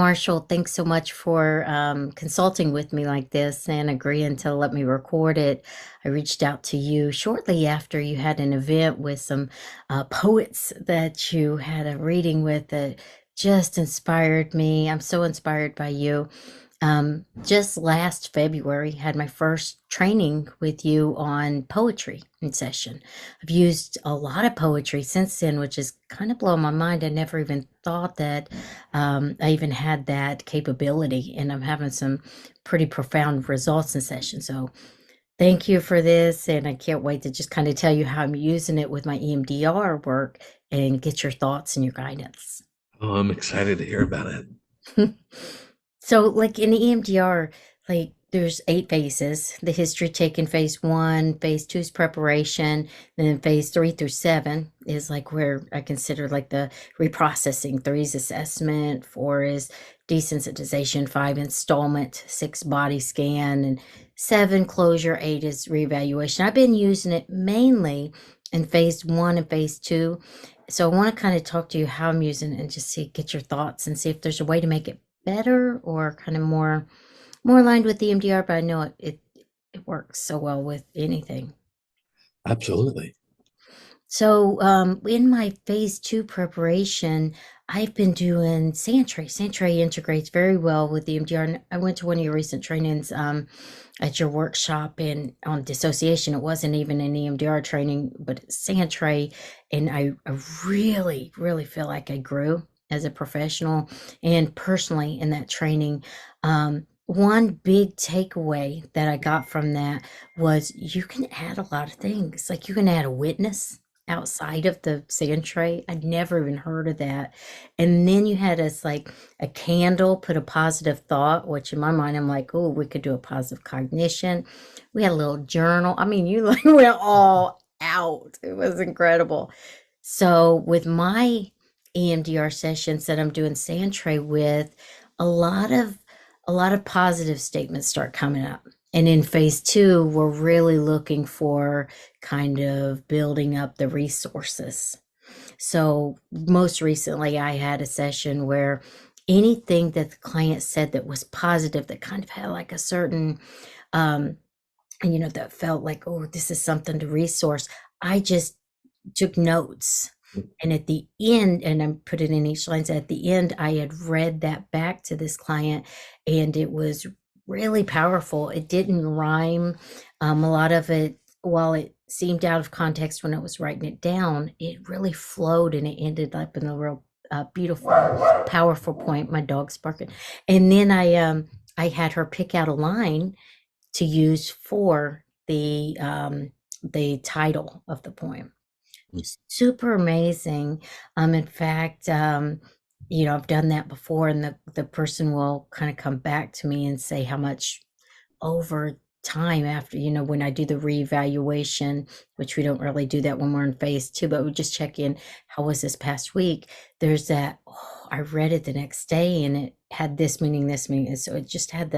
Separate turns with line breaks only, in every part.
Marshall, thanks so much for consulting with me like this and agreeing to let me record it. I reached out to you shortly after you had an event with some poets that you had a reading with that just inspired me. I'm so inspired by you. Just last February, had my first training with you on poetry in session. I've used a lot of poetry since then, which is kind of blowing my mind. I never even thought that I even had that capability, and I'm having some pretty profound results in session. So thank you for this, and I can't wait to just kind of tell you how I'm using it with my EMDR work and get your thoughts and your guidance.
Oh, I'm excited to hear about it.
So, like in EMDR, like there's 8 phases. The history taken phase one, phase two is preparation, then phase three through seven is like where I consider like the reprocessing. Three is assessment, four is desensitization, five installment, six body scan, and seven closure, eight is reevaluation. I've been using it mainly in phase one and phase two. So I want to kind of talk to you how I'm using it and just see, get your thoughts and see if there's a way to make it better or kind of more aligned with the EMDR, but I know it works so well with anything.
Absolutely.
So in my phase two preparation, I've been doing Santray. Santray integrates very well with the EMDR. And I went to one of your recent trainings at your workshop and on dissociation. It wasn't even an EMDR training, but Santray. And I really, really feel like I grew as a professional and personally in that training. One big takeaway that I got from that was you can add a lot of things. Like you can add a witness outside of the sand tray. I'd never even heard of that. And then you had us like a candle, put a positive thought, which in my mind, I'm like, oh, we could do a positive cognition. We had a little journal. I mean, you like went all out. It was incredible. So with my EMDR sessions that I'm doing sand tray with, a lot of a lot of positive statements start coming up. And in phase two, we're really looking for kind of building up the resources. So, most recently, I had a session where anything that the client said that was positive, that kind of had like a certain, um, that felt like, oh, this is something to resource, I just took notes. And at the end, and I put it in each line, so at the end, I had read that back to this client, and it was really powerful. It didn't rhyme. A lot of it, while it seemed out of context when I was writing it down, it really flowed and it ended up in a real beautiful, powerful point. My dog's barking. And then I had her pick out a line to use for the title of the poem. Just super amazing. In fact, I've done that before, and the person will kind of come back to me and say how much over time after, when I do the reevaluation, which we don't really do that when we're in phase two, but we just check in. How was this past week? There's that, oh, I read it the next day and it had this meaning, this meaning. And so it just had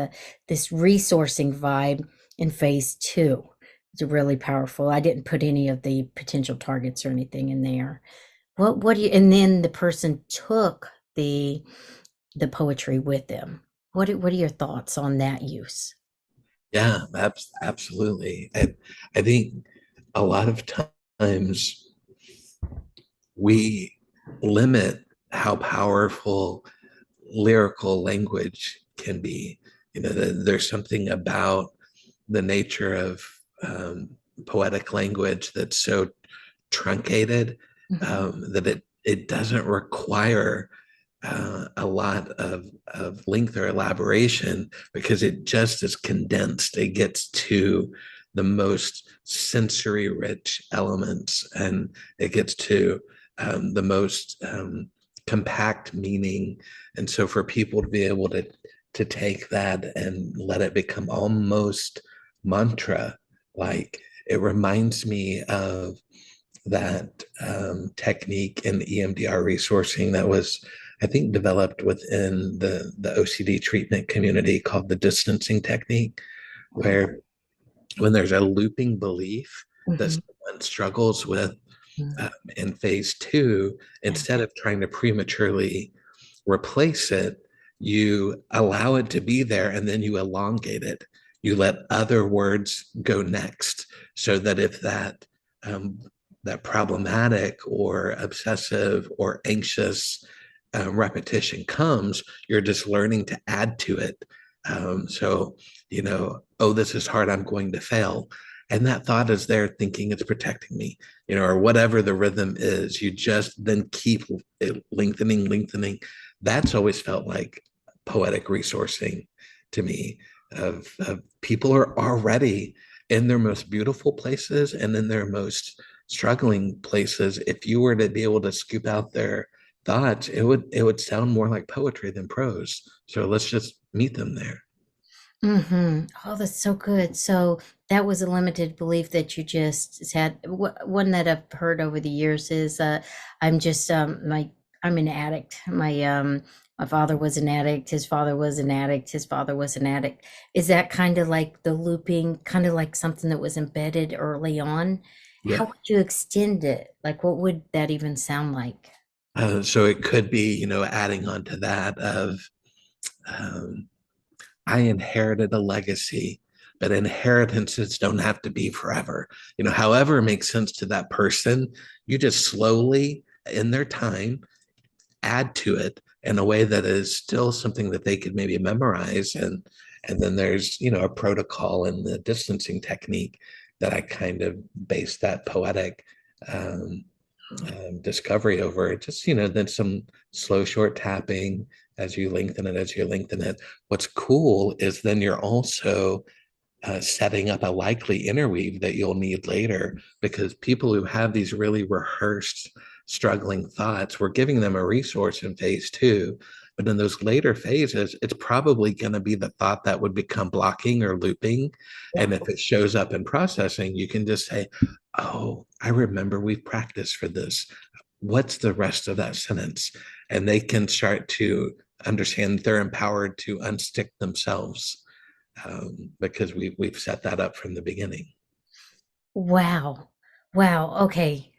this resourcing vibe in phase two. It's really powerful. I didn't put any of the potential targets or anything in there. What do you, and then the person took the poetry with them. What are your thoughts on that use?
Yeah, absolutely. I think a lot of times we limit how powerful lyrical language can be. There's something about the nature of poetic language that's so truncated
Mhm.
that it doesn't require a lot of length or elaboration because it just is condensed. It gets to the most sensory rich elements and it gets to the most compact meaning. And so for people to be able to take that and let it become almost mantra, like it reminds me of that technique in EMDR resourcing that was, I think, developed within the OCD treatment community called the distancing technique, where when there's a looping belief that
Mhm.
someone struggles with
Mhm.
in phase two,
Yeah.
instead of trying to prematurely replace it, you allow it to be there and then you elongate it. You let other words go next, so that if um, that problematic or obsessive or anxious repetition comes, you're just learning to add to it. So, oh, this is hard, I'm going to fail. And that thought is there thinking it's protecting me, or whatever the rhythm is. You just then keep it lengthening. That's always felt like poetic resourcing to me, of people are already in their most beautiful places and in their most struggling places. If you were to be able to scoop out their thoughts, it would sound more like poetry than prose. So let's just meet them there.
Oh, that's so good. So that was a limited belief that you just had. One that I've heard over the years is, I'm just I'm an addict. My father was an addict. His father was an addict. His father was an addict. Is that kind of like the looping, kind of like something that was embedded early on? How
Yeah.
would you extend it? Like, what would that even sound like?
So it could be, adding on to that of, um, I inherited a legacy, but inheritances don't have to be forever. However it makes sense to that person, you just slowly, in their time, add to it in a way that is still something that they could maybe memorize. And then there's, a protocol and the distancing technique that I kind of base that poetic um, discovery over it. Just, then some slow, short tapping as you lengthen it, as you lengthen it. What's cool is then you're also setting up a likely interweave that you'll need later, because people who have these really rehearsed struggling thoughts, we're giving them a resource in phase two. But in those later phases, it's probably going to be the thought that would become blocking or looping.
Yeah.
And if it shows up in processing, you can just say, oh, I remember we've practiced for this. What's the rest of that sentence? And they can start to understand they're empowered to unstick themselves, because we've set that up from the beginning.
Wow. Wow. Okay.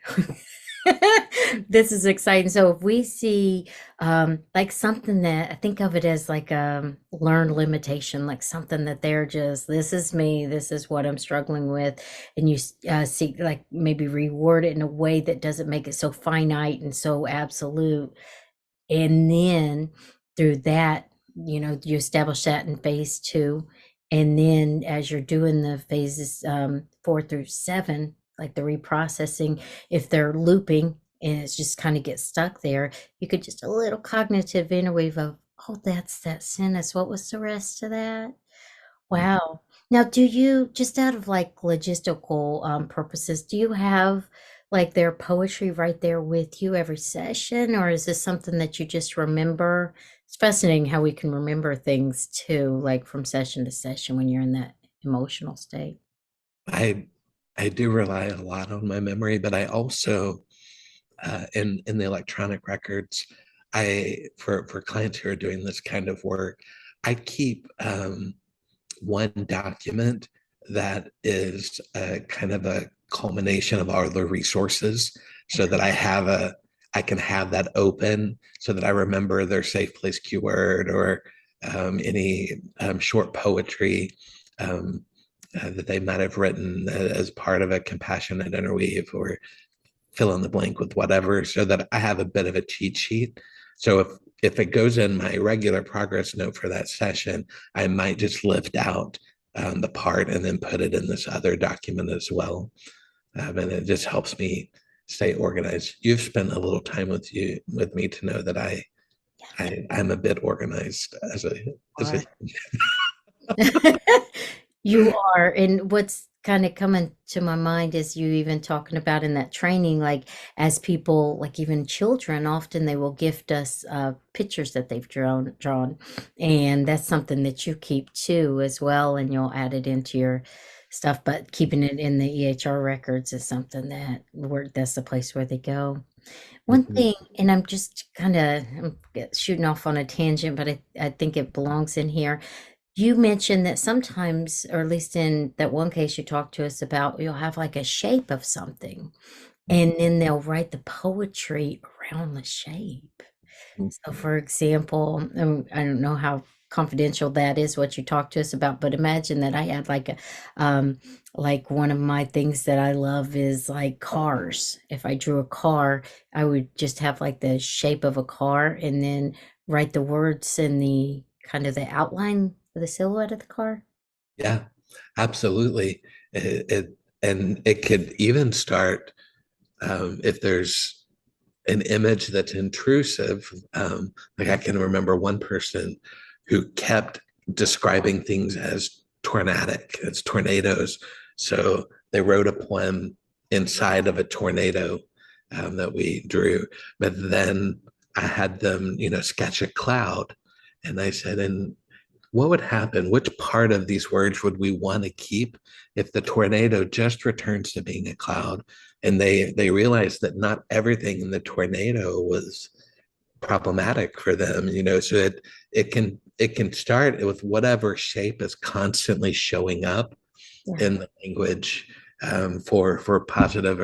This is exciting. So if we see like something that I think of it as like a learned limitation, like something that they're just, this is me, this is what I'm struggling with, and you see like maybe reward it in a way that doesn't make it so finite and so absolute. And then through that, you establish that in phase two. And then as you're doing the phases 4 through 7, like the reprocessing, if they're looping and it's just kind of gets stuck there, you could just a little cognitive interweave of, oh, that's that sentence. What was the rest of that? Wow. Now, do you, just out of like logistical purposes, do you have like their poetry right there with you every session, or is this something that you just remember? It's fascinating how we can remember things too, like from session to session when you're in that emotional state.
I I do rely a lot on my memory, but I also, in the electronic records, for clients who are doing this kind of work, I keep one document that is a kind of a culmination of all the resources, so that I can have that open so that I remember their safe place keyword, or any short poetry that they might have written as part of a compassionate interweave, or fill in the blank with whatever, so that I have a bit of a cheat sheet. So if it goes in my regular progress note for that session, I might just lift out the part and then put it in this other document as well. And it just helps me stay organized. You've spent a little time with me to know that I'm a bit organized as a
Are. You are. And what's kind of coming to my mind is you even talking about in that training, like as people, like even children, often they will gift us pictures that they've drawn. And that's something that you keep too as well, and you'll add it into your stuff. But keeping it in the EHR records is something that that's the place where they go. One
Mhm.
thing, and I'm just kind of shooting off on a tangent, but I think it belongs in here. You mentioned that sometimes, or at least in that one case you talked to us about, you'll have like a shape of something, and then they'll write the poetry around the shape.
Mm.
So, for example, I don't know how confidential that is, what you talk to us about, but imagine that I had like one of my things that I love is like cars. If I drew a car, I would just have like the shape of a car and then write the words in the kind of the outline of the silhouette of the car.
Yeah, absolutely. And it could even start if there's an image that's intrusive. Like I can remember one person who kept describing things as tornadic, as tornadoes. So they wrote a poem inside of a tornado that we drew, but then I had them, sketch a cloud, and I said, and what would happen? Which part of these words would we want to keep if the tornado just returns to being a cloud? And they realized that not everything in the tornado was problematic for them, so it can start with whatever shape is constantly showing up
Yeah.
in the language, for positive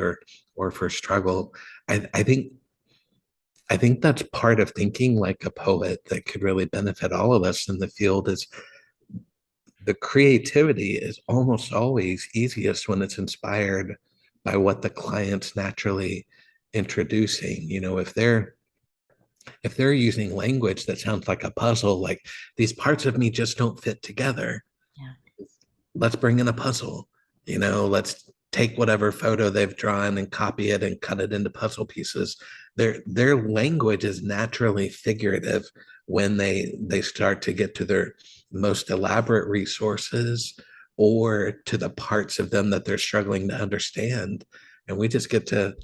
or for struggle. I think that's part of thinking like a poet that could really benefit all of us in the field. Is the creativity is almost always easiest when it's inspired by what the client's naturally introducing. If they're using language that sounds like a puzzle, like these parts of me just don't fit together,
Yeah.
let's bring in a puzzle. Let's take whatever photo they've drawn and copy it and cut it into puzzle pieces. Their language is naturally figurative when they start to get to their most elaborate resources or to the parts of them that they're struggling to understand. And we just get to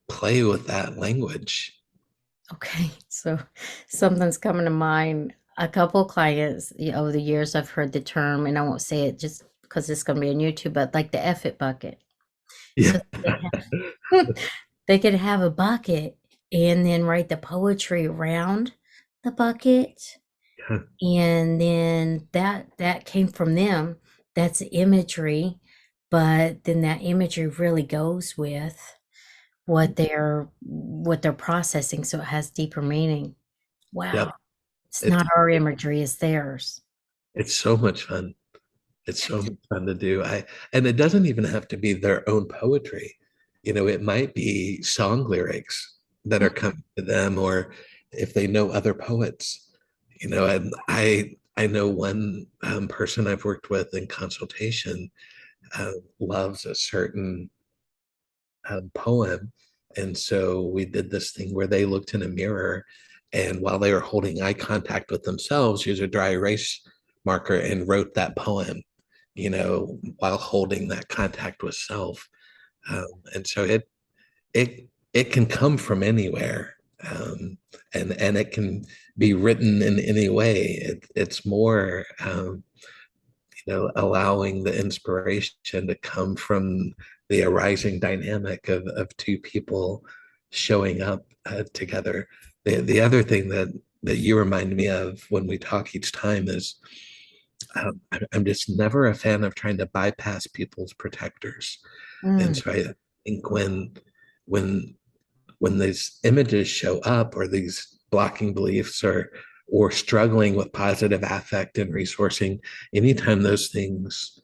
play with that language.
Okay, so something's coming to mind. A couple clients, over the years, I've heard the term, and I won't say it just because it's going to be on YouTube, but like the F it bucket.
Yeah.
So they could have a bucket and then write the poetry around the bucket, and then that came from them. That's imagery, but then that imagery really goes with what they're processing, so it has deeper meaning. Wow.
Yep.
It's
It's
not our imagery, it's theirs.
it's so much fun. It's so much fun to do. And it doesn't even have to be their own poetry. It might be song lyrics that are coming to them, or if they know other poets. And I know one person I've worked with in consultation loves a certain poem, and so we did this thing where they looked in a mirror, and while they were holding eye contact with themselves, used a dry erase marker and wrote that poem, while holding that contact with self. And so it can come from anywhere, and it can be written in any way. It's more, allowing the inspiration to come from the arising dynamic of two people showing up together. The other thing that you remind me of when we talk each time is, I'm just never a fan of trying to bypass people's protectors. And
Mm,
so I think when when these images show up, or these blocking beliefs, or struggling with positive affect and resourcing, anytime those things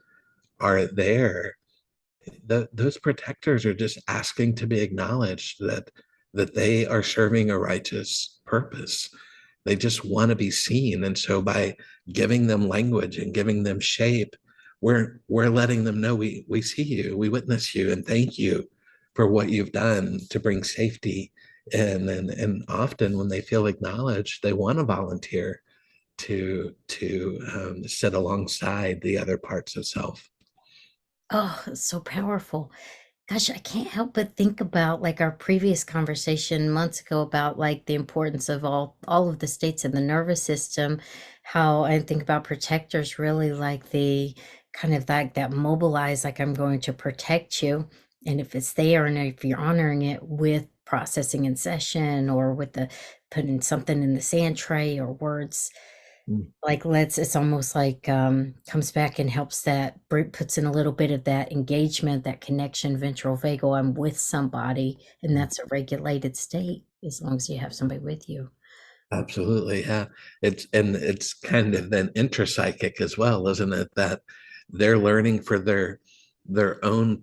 are there, those protectors are just asking to be acknowledged, that they are serving a righteous purpose. They just want to be seen. And so by giving them language and giving them shape, we're letting them know we see you, we witness you, and thank you for what you've done to bring safety. And often when they feel acknowledged, they want to volunteer to sit alongside the other parts of self.
oh, it's so powerful. Gosh, I can't help but think about like our previous conversation months ago about like the importance of all of the states in the nervous system, how I think about protectors really like the kind of like that mobilize, like I'm going to protect you. And if it's there and if you're honoring it with processing in session or with the putting something in the sand tray or words,
Mm.
like, it's almost like, comes back and helps puts in a little bit of that engagement, that connection, ventral vagal, I'm with somebody, and that's a regulated state as long as you have somebody with you.
Absolutely, yeah. It's kind of then intrapsychic as well, isn't it? That they're learning for their own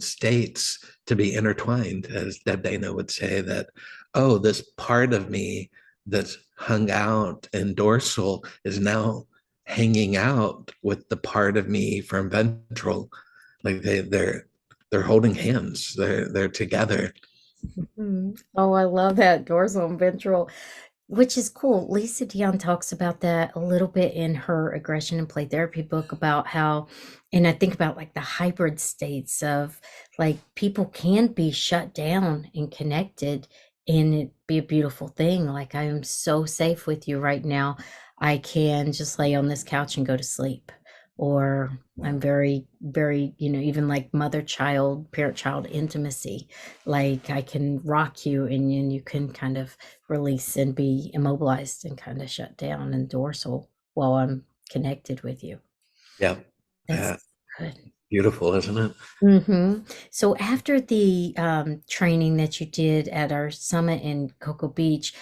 states to be intertwined, as Deb Dana would say, that, oh, this part of me that's hung out in dorsal is now hanging out with the part of me from ventral. Like they're holding hands. They're together.
Mhm. Oh, I love that dorsal and ventral. Which is cool. Lisa Dion talks about that a little bit in her aggression and play therapy book about how, and I think about like the hybrid states of like people can be shut down and connected and it be a beautiful thing. Like I am so safe with you right now. I can just lay on this couch and go to sleep. Or I'm very, very, even like mother child, parent child intimacy. Like I can rock you and you can kind of release and be immobilized and kind of shut down and dorsal while I'm connected with you.
Yeah.
That's
Uh,
good.
Beautiful, isn't it?
So after the training that you did at our summit in Cocoa Beach,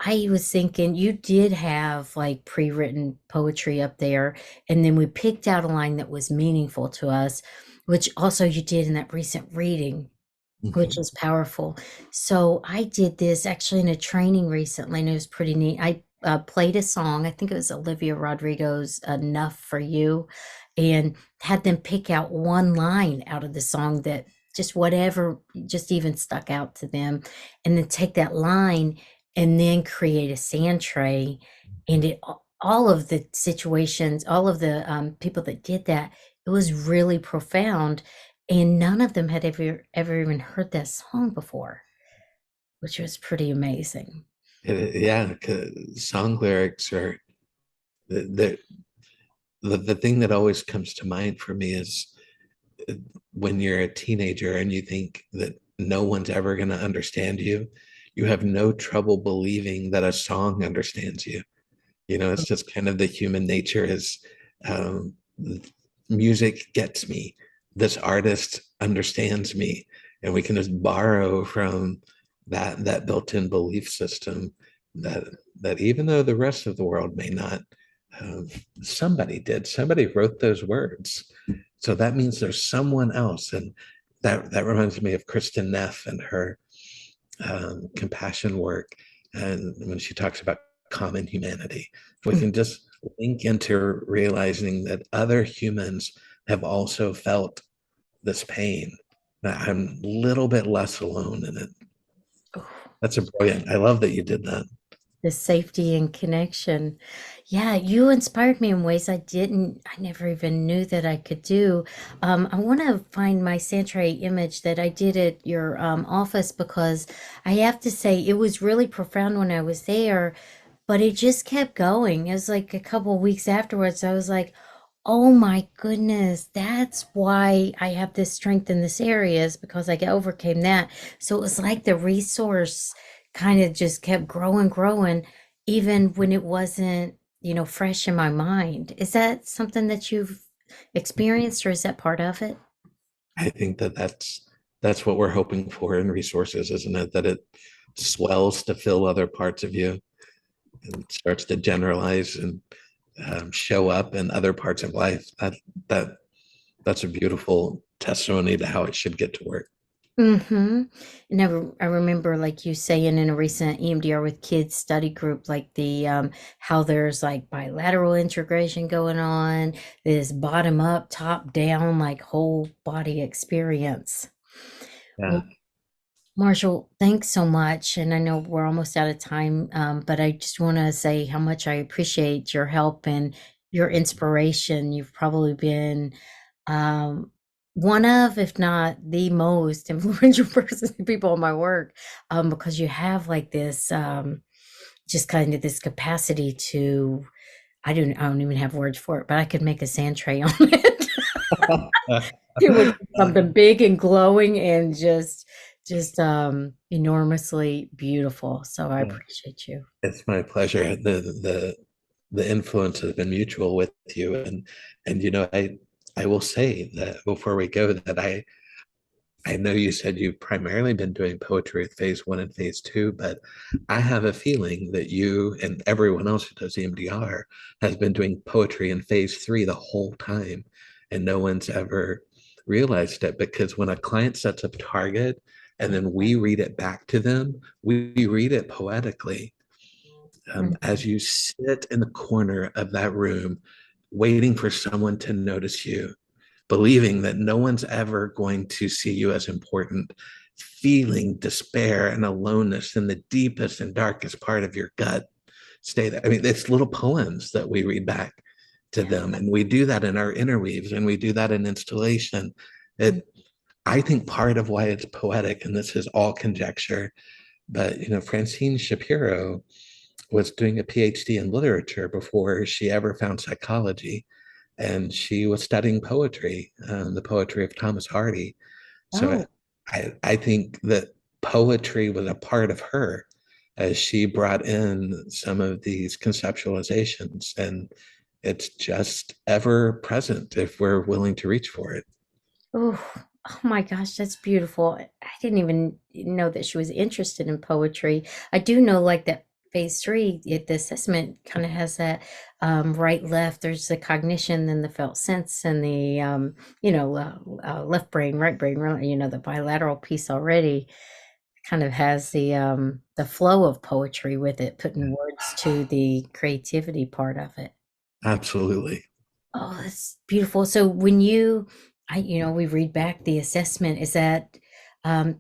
I was thinking you did have like pre-written poetry up there, and then we picked out a line that was meaningful to us, which also you did in that recent reading, which
Mhm.
is powerful. So I did this actually in a training recently, and it was pretty neat. I played a song. I think it was Olivia Rodrigo's "Enough for You," and had them pick out one line out of the song that just whatever, just even stuck out to them, and then take that line and then create a sand tray. And all of the situations, all of the people that did that, it was really profound and none of them had ever even heard that song before, which was pretty amazing.
Yeah, 'cause song lyrics are the, the thing that always comes to mind for me is uh, when you're a teenager and you think that no one's ever going to understand you, you have no trouble believing that a song understands you. You know, it's just kind of the human nature is um, music gets me. This artist understands me, and we can just borrow from that built-in belief system that that even though the rest of the world may not, um, somebody did. Somebody wrote those words, so that means there's someone else, and that reminds me of Kristen Neff and her compassion work, and when she talks about common humanity, if we can just link into realizing that other humans have also felt this pain, that I'm a little bit less alone in it. That's a brilliant. I love that you did that.
The safety and connection. Yeah, you inspired me in ways I never even knew that I could do. I want to find my Santray image that I did at your office because I have to say it was really profound when I was there, but it just kept going. It was like a couple of weeks afterwards, I was like, oh my goodness, that's why I have this strength in this area is because I overcame that. So it was like the resource kind of just kept growing, growing, even when it wasn't, fresh in my mind. Is that something that you've experienced or is that part of it?
I think that that's what we're hoping for in resources, isn't it? That it swells to fill other parts of you and starts to generalize and show up in other parts of life. That that's a beautiful testimony to how it should get to work.
Mm-hmm. And I remember like you saying in a recent EMDR with kids study group, like the how there's like bilateral integration going on, this bottom up, top down, like whole body experience.
Yeah.
Well, Marshall, thanks so much. And I know we're almost out of time, but I just want to say how much I appreciate your help and your inspiration. You've probably been um, one of, if not the most influential person people in my work, because you have like this, just kind of this capacity to, I don't even have words for it, but I could make a sand tray on it. It would be something big and glowing and just enormously beautiful. So I
Yeah.
appreciate you.
It's my pleasure. The influence has been mutual with you, and I will say that before we go that I know you said you've primarily been doing poetry with phase one and phase two, but I have a feeling that you and everyone else who does EMDR has been doing poetry in phase three the whole time. And no one's ever realized it because when a client sets a target and then we read it back to them, we read it poetically. As
Mhm.
you sit in the corner of that room, waiting for someone to notice you, believing that no one's ever going to see you as important, feeling despair and aloneness in the deepest and darkest part of your gut. Stay there. I mean, it's little poems that we read back to
Yeah.
them. And we do that in our interweaves and we do that in installation.
Mm.
It, I think part of why it's poetic, and this is all conjecture, but Francine Shapiro was doing a PhD in literature before she ever found psychology, and she was studying poetry, the poetry of Thomas Hardy. So
Oh,
I think that poetry was a part of her as she brought in some of these conceptualizations, and it's just ever present if we're willing to reach for it.
oh, oh my gosh, that's beautiful. I didn't even know that she was interested in poetry. I do know like that phase three, the assessment kind of has that right, left. There's the cognition, then the felt sense, and the left brain, right brain, the bilateral piece already kind of has the flow of poetry with it, putting words to the creativity part of it.
Absolutely.
Oh, that's beautiful. So when we read back the assessment, is that, um,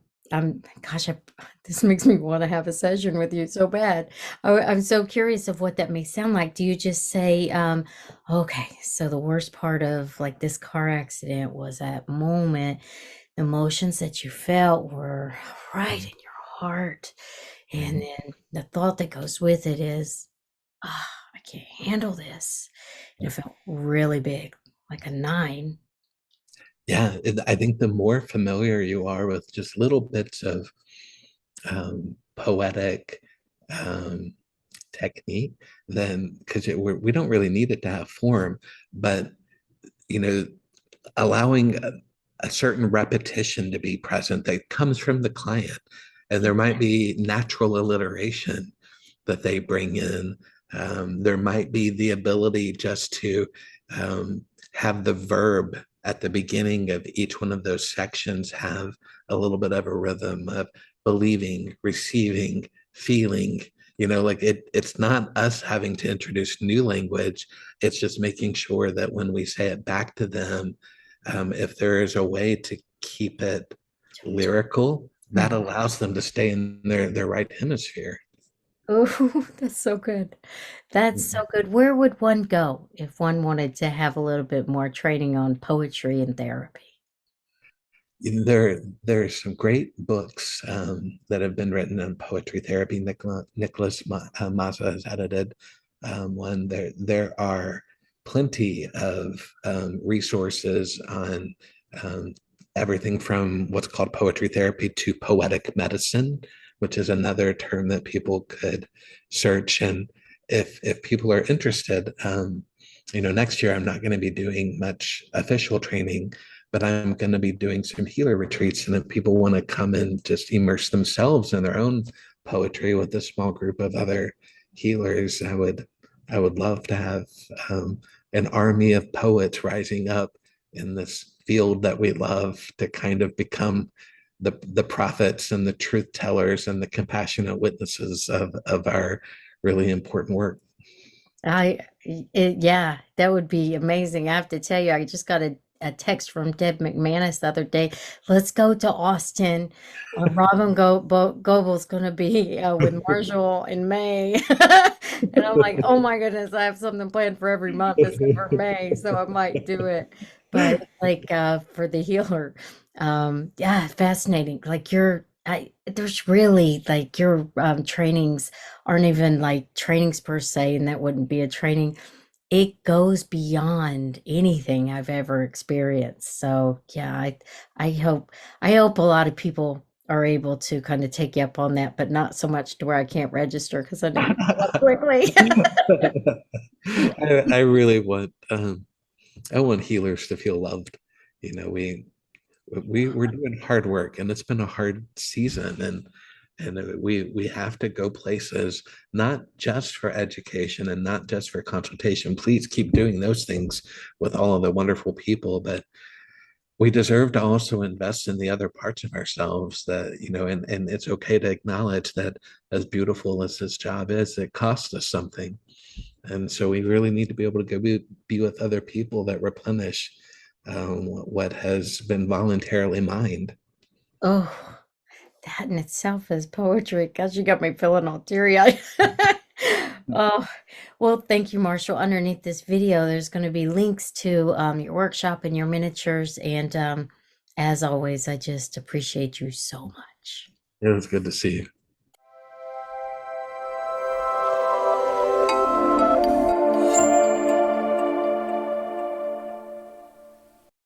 gosh, this makes me want to have a session with you so bad. I'm so curious of what that may sound like. Do you just say, okay, so the worst part of like this car accident was that moment, the emotions that you felt were right in your heart. And then the thought that goes with it is, ah, I can't handle this. And it felt really big, like a 9.
Yeah, I think the more familiar you are with just little bits of poetic um, technique, then because we don't really need it to have form, but you know, allowing a certain repetition to be present that comes from the client, and there might be natural alliteration that they bring in. There might be the ability just to have the verb at the beginning of each one of those sections have a little bit of a rhythm of believing, receiving, feeling. Like it's not us having to introduce new language. It's just making sure that when we say it back to them, if there is a way to keep it lyrical, that
Mhm.
allows them to stay in their right hemisphere.
Oh, that's so good. That's so good. Where would one go if one wanted to have a little bit more training on poetry and therapy?
There's some great books that have been written on poetry therapy. Nicholas Mazza has edited one. There are plenty of resources on um, everything from what's called poetry therapy to poetic medicine, which is another term that people could search. And if people are interested, next year I'm not going to be doing much official training, but I'm going to be doing some healer retreats. And if people want to come and just immerse themselves in their own poetry with a small group of other healers, I would love to have an army of poets rising up in this field that we love to kind of become the prophets and the truth tellers and the compassionate witnesses of our really important work.
Yeah, that would be amazing. I have to tell you, I just got a text from Deb McManus the other day. Let's go to Austin. Robin Gobel's going to be with Marshall in May. And I'm like, oh my goodness, I have something planned for every month except for May, so I might do it. But like for the healer, yeah, fascinating. Like there's really like your trainings aren't even like trainings per se, and that wouldn't be a training. It goes beyond anything I've ever experienced. So yeah, I hope a lot of people are able to kind of take you up on that, but not so much to where I can't register because I know you fill up quickly.
I really want I want healers to feel loved. We we're doing hard work, and it's been a hard season, and we have to go places, not just for education and not just for consultation. Please keep doing those things with all of the wonderful people, but we deserve to also invest in the other parts of ourselves, that, and it's okay to acknowledge that as beautiful as this job is, it costs us something. And so we really need to be able to go be with other people that replenish what has been voluntarily mined.
Oh, that in itself is poetry. Gosh, you got me feeling all teary-eyed. Oh, well, thank you, Marshall. Underneath this video, there's going to be links to your workshop and your miniatures. And as always, I just appreciate you so much.
It was good to see you.